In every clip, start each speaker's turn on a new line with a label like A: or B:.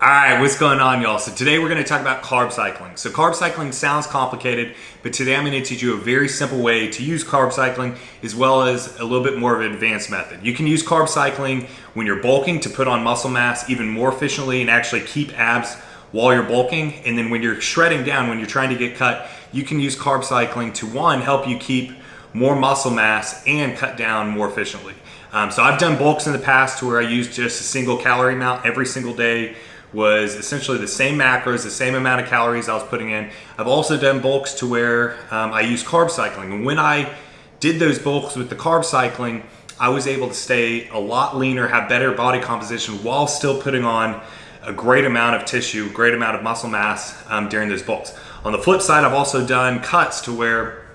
A: All right, what's going on, y'all? So today we're going to talk about carb cycling. So carb cycling sounds complicated, but today I'm going to teach you a very simple way to use carb cycling as well as a little bit more of an advanced method. You can use carb cycling when you're bulking to put on muscle mass even more efficiently and actually keep abs while you're bulking. And then when you're shredding down, when you're trying to get cut, you can use carb cycling to, one, help you keep more muscle mass and cut down more efficiently. So I've done bulks in the past to where I used just a single calorie amount every single day, was essentially the same macros, the same amount of calories I was putting in. I've also done bulks to where I use carb cycling. And when I did those bulks with the carb cycling, I was able to stay a lot leaner, have better body composition while still putting on a great amount of tissue, great amount of muscle mass during those bulks. On the flip side, I've also done cuts to where,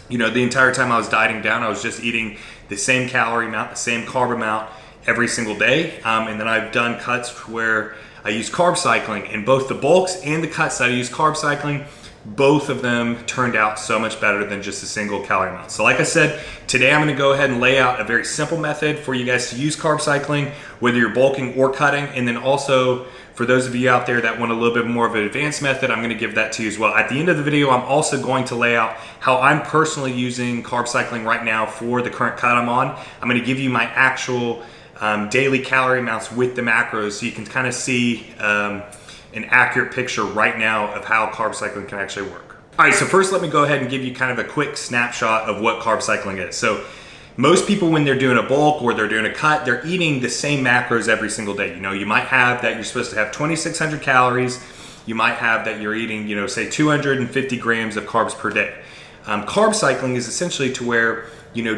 A: the entire time I was dieting down, I was just eating the same calorie amount, the same carb amount every single day. And then I've done cuts where I use carb cycling, and both the bulks and the cuts that I use carb cycling, both of them turned out so much better than just a single calorie amount. So like I said, today I'm going to go ahead and lay out a very simple method for you guys to use carb cycling, whether you're bulking or cutting. And then also for those of you out there that want a little bit more of an advanced method, I'm going to give that to you as well. At the end of the video, I'm also going to lay out how I'm personally using carb cycling right now for the current cut I'm on. I'm going to give you my actual daily calorie amounts with the macros, so you can kind of see an accurate picture right now of how carb cycling can actually work. All right, so first let me go ahead and give you kind of a quick snapshot of what carb cycling is. So most people, when they're doing a bulk or they're doing a cut, they're eating the same macros every single day. You might have that you're supposed to have 2,600 calories. You might have that you're eating, say 250 grams of carbs per day. Carb cycling is essentially to where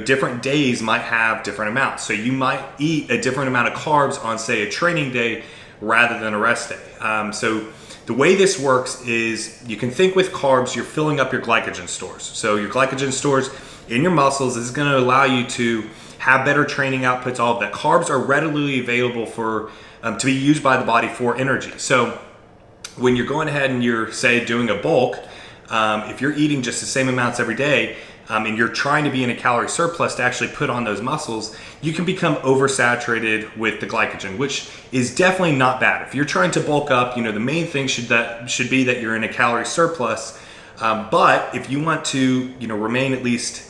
A: different days might have different amounts. So you might eat a different amount of carbs on, say, a training day rather than a rest day. So the way this works is you can think with carbs, you're filling up your glycogen stores. So your glycogen stores in your muscles is going to allow you to have better training outputs, all of that. Carbs are readily available for to be used by the body for energy. So when you're going ahead and you're, say, doing a bulk, if you're eating just the same amounts every day, and you're trying to be in a calorie surplus to actually put on those muscles, you can become oversaturated with the glycogen, which is definitely not bad. If you're trying to bulk up, the main thing should be that you're in a calorie surplus. But if you want to, remain at least,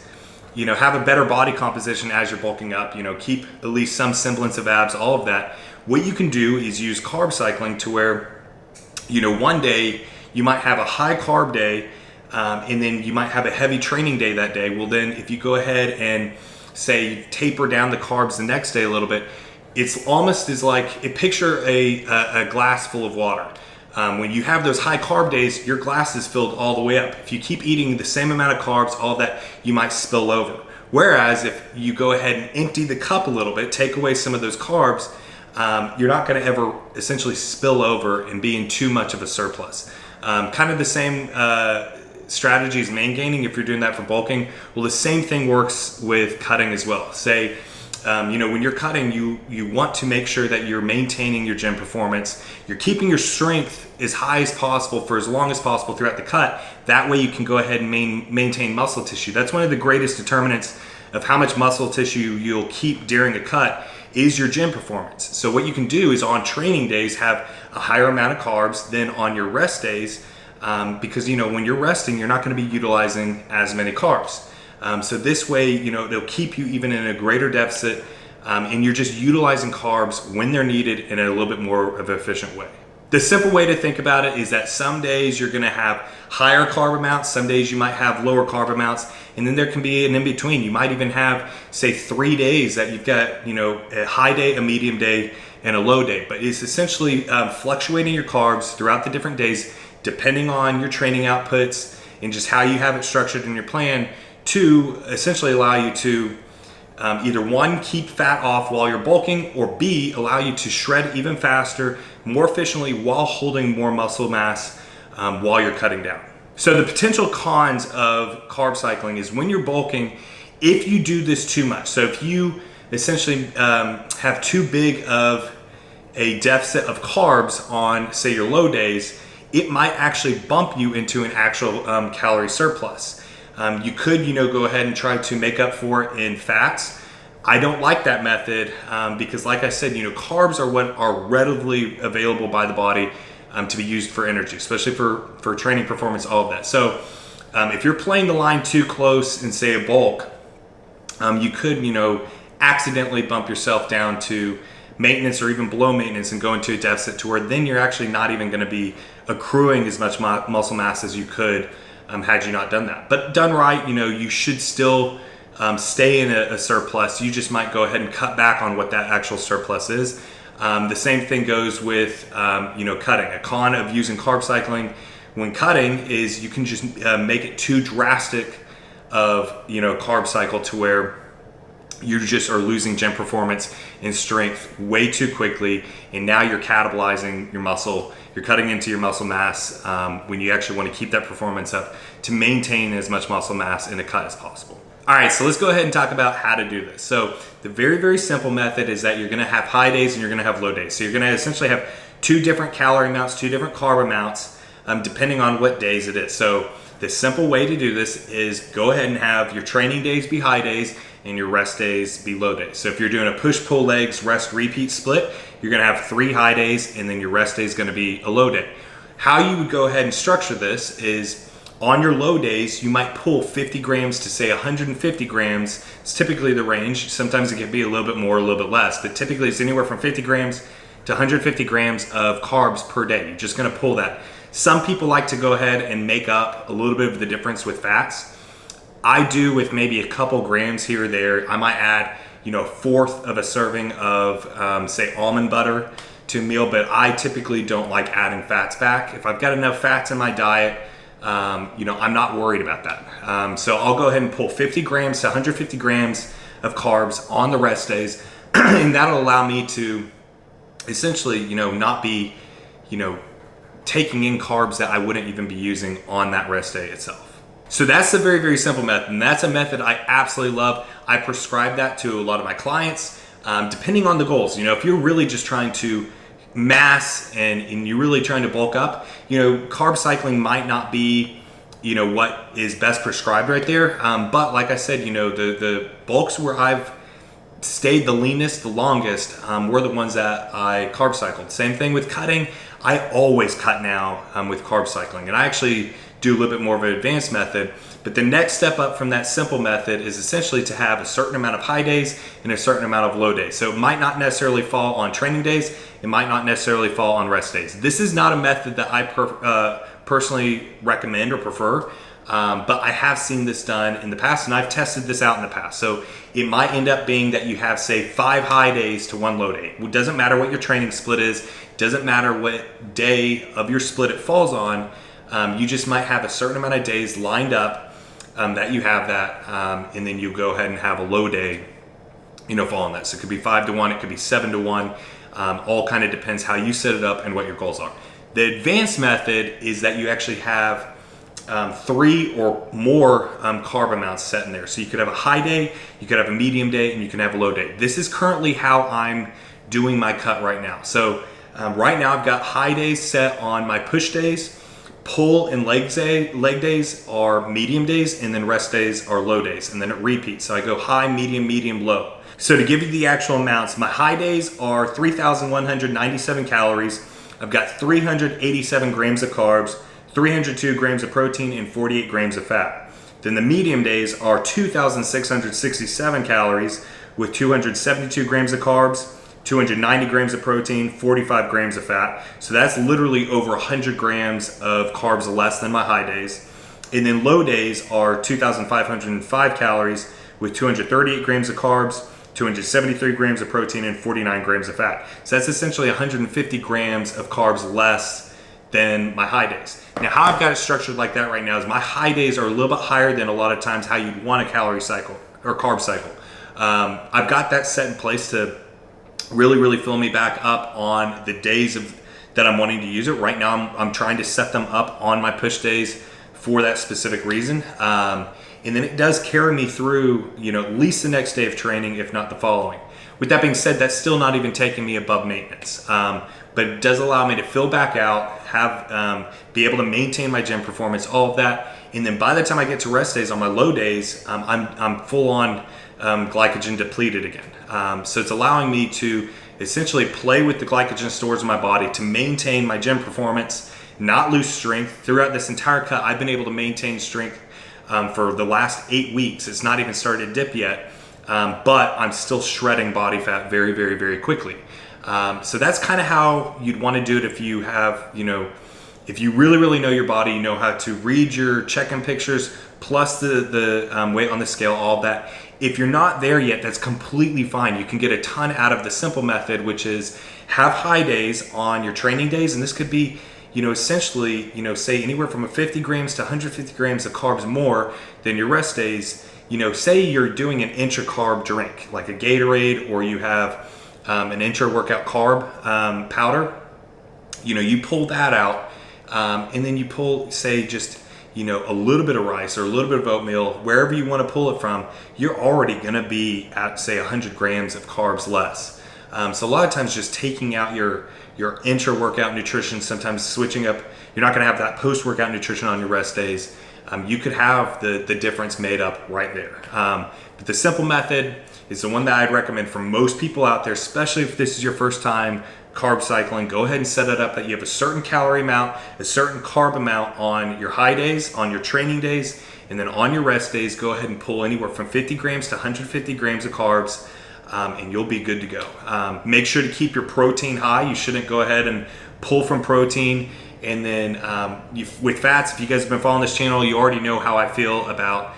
A: have a better body composition as you're bulking up, keep at least some semblance of abs, all of that, what you can do is use carb cycling to where, one day you might have a high carb day, and then you might have a heavy training day that day. Well, then if you go ahead and say taper down the carbs the next day a little bit, it's almost as like, picture a glass full of water. When you have those high carb days, your glass is filled all the way up. If you keep eating the same amount of carbs, all that, you might spill over. Whereas if you go ahead and empty the cup a little bit, take away some of those carbs, you're not going to ever essentially spill over and be in too much of a surplus. Kind of the same strategy as main gaining if you're doing that for bulking. Well, the same thing works with cutting as well. Say, when you're cutting, you want to make sure that you're maintaining your gym performance. You're keeping your strength as high as possible for as long as possible throughout the cut. That way you can go ahead and maintain muscle tissue. That's one of the greatest determinants of how much muscle tissue you'll keep during a cut is your gym performance. So what you can do is on training days have a higher amount of carbs than on your rest days, because when you're resting, you're not going to be utilizing as many carbs. So this way, they'll keep you even in a greater deficit, and you're just utilizing carbs when they're needed in a little bit more of an efficient way. The simple way to think about it is that some days you're going to have higher carb amounts, some days you might have lower carb amounts, and then there can be an in-between. You might even have, say, 3 days that you've got, a high day, a medium day, and a low day. But it's essentially fluctuating your carbs throughout the different days, depending on your training outputs and just how you have it structured in your plan, to essentially allow you to either one, keep fat off while you're bulking, or B, allow you to shred even faster, more efficiently while holding more muscle mass while you're cutting down. So the potential cons of carb cycling is when you're bulking, if you do this too much. So if you essentially have too big of a deficit of carbs on, say, your low days, it might actually bump you into an actual calorie surplus. You could, go ahead and try to make up for it in fats, I don't like that method because, like I said, carbs are what are readily available by the body to be used for energy, especially for training performance, all of that. So if you're playing the line too close in, say, a bulk, you could, accidentally bump yourself down to maintenance or even below maintenance and go into a deficit to where then you're actually not even going to be accruing as much muscle mass as you could had you not done that. But done right, you should still stay in a surplus. You just might go ahead and cut back on what that actual surplus is. The same thing goes with cutting. A con of using carb cycling when cutting is you can just make it too drastic of carb cycle to where you just are losing gym performance and strength way too quickly, and now you're catabolizing your muscle. You're cutting into your muscle mass when you actually want to keep that performance up to maintain as much muscle mass in a cut as possible. All right, so let's go ahead and talk about how to do this. So the very, very simple method is that you're going to have high days and you're going to have low days. So you're going to essentially have 2 different calorie amounts, 2 different carb amounts, depending on what days it is. So the simple way to do this is go ahead and have your training days be high days and your rest days be low days. So if you're doing a push-pull legs rest repeat split, you're going to have 3 high days and then your rest day is going to be a low day. How you would go ahead and structure this is on your low days, you might pull 50 grams to say 150 grams. It's typically the range. Sometimes it can be a little bit more, a little bit less, but typically it's anywhere from 50 grams to 150 grams of carbs per day. You're just going to pull that. Some people like to go ahead and make up a little bit of the difference with fats. I do with maybe a couple grams here or there. I might add, a fourth of a serving of, say, almond butter to a meal, but I typically don't like adding fats back. If I've got enough fats in my diet, I'm not worried about that. So I'll go ahead and pull 50 grams to 150 grams of carbs on the rest days, and that'll allow me to essentially, not be, taking in carbs that I wouldn't even be using on that rest day itself. So that's a very, very simple method, and that's a method I absolutely love. I prescribe that to a lot of my clients, depending on the goals. If you're really just trying to mass and you're really trying to bulk up, carb cycling might not be, what is best prescribed right there. But like I said, the bulks where I've stayed the leanest, the longest, were the ones that I carb cycled. Same thing with cutting. I always cut now with carb cycling, and I actually do a little bit more of an advanced method. But the next step up from that simple method is essentially to have a certain amount of high days and a certain amount of low days. So it might not necessarily fall on training days. It might not necessarily fall on rest days. This is not a method that I personally recommend or prefer, but I have seen this done in the past, and I've tested this out in the past. So it might end up being that you have, say, 5 high days to 1 low day. It doesn't matter what your training split is. It doesn't matter what day of your split it falls on. You just might have a certain amount of days lined up that you have that, and then you go ahead and have a low day, fall on that. So it could be 5 to 1, it could be 7 to 1. All kind of depends how you set it up and what your goals are. The advanced method is that you actually have 3 or more carb amounts set in there. So you could have a high day, you could have a medium day, and you can have a low day. This is currently how I'm doing my cut right now. So right now I've got high days set on my push days. Pull and leg days are medium days, and then rest days are low days, and then it repeats. So I go high, medium, medium, low. So to give you the actual amounts, my high days are 3,197 calories. I've got 387 grams of carbs, 302 grams of protein, and 48 grams of fat. Then the medium days are 2,667 calories with 272 grams of carbs, 290 grams of protein, 45 grams of fat. So that's literally over 100 grams of carbs less than my high days. And then low days are 2,505 calories with 238 grams of carbs, 273 grams of protein, and 49 grams of fat. So that's essentially 150 grams of carbs less than my high days. Now, how I've got it structured like that right now is my high days are a little bit higher than a lot of times how you'd want a calorie cycle or carb cycle. I've got that set in place to really fill me back up on the days that I'm wanting to use it. Right now, I'm trying to set them up on my push days for that specific reason. And then it does carry me through, at least the next day of training, if not the following. With that being said, that's still not even taking me above maintenance. But it does allow me to fill back out, be able to maintain my gym performance, all of that. And then by the time I get to rest days on my low days, I'm full on glycogen depleted again. So it's allowing me to essentially play with the glycogen stores in my body to maintain my gym performance, not lose strength. Throughout this entire cut, I've been able to maintain strength for the last 8 weeks. It's not even started to dip yet, but I'm still shredding body fat very, very, very quickly. So that's kind of how you'd want to do it if you have, if you really, really know your body, you know how to read your check-in pictures, plus the weight on the scale, all of that. If you're not there yet, that's completely fine. You can get a ton out of the simple method, which is have high days on your training days. And this could be, essentially, say anywhere from 50 grams to 150 grams of carbs more than your rest days. Say you're doing an intra-carb drink, like a Gatorade, or you have an intra-workout carb powder. You pull that out, and then you pull, say, just a little bit of rice or a little bit of oatmeal, wherever you want to pull it from, you're already going to be at, say, 100 grams of carbs less. So a lot of times just taking out your intra-workout nutrition, sometimes switching up, you're not going to have that post-workout nutrition on your rest days. You could have the difference made up right there. But the simple method is the one that I'd recommend for most people out there, especially if this is your first time carb cycling. Go ahead and set it up that you have a certain calorie amount, a certain carb amount on your high days, on your training days, and then on your rest days, go ahead and pull anywhere from 50 grams to 150 grams of carbs, and you'll be good to go. Make sure to keep your protein high. You shouldn't go ahead and pull from protein. And then with fats, if you guys have been following this channel, you already know how I feel about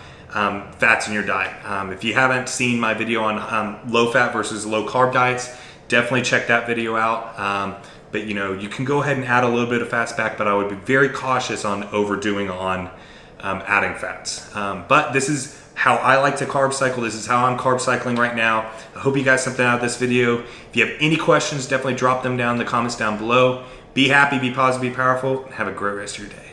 A: fats in your diet. If you haven't seen my video on low fat versus low carb diets, definitely check that video out. But you can go ahead and add a little bit of fats back, but I would be very cautious on overdoing on adding fats. But this is how I like to carb cycle. This is how I'm carb cycling right now. I hope you got something out of this video. If you have any questions, definitely drop them down in the comments down below. Be happy, be positive, be powerful, and have a great rest of your day.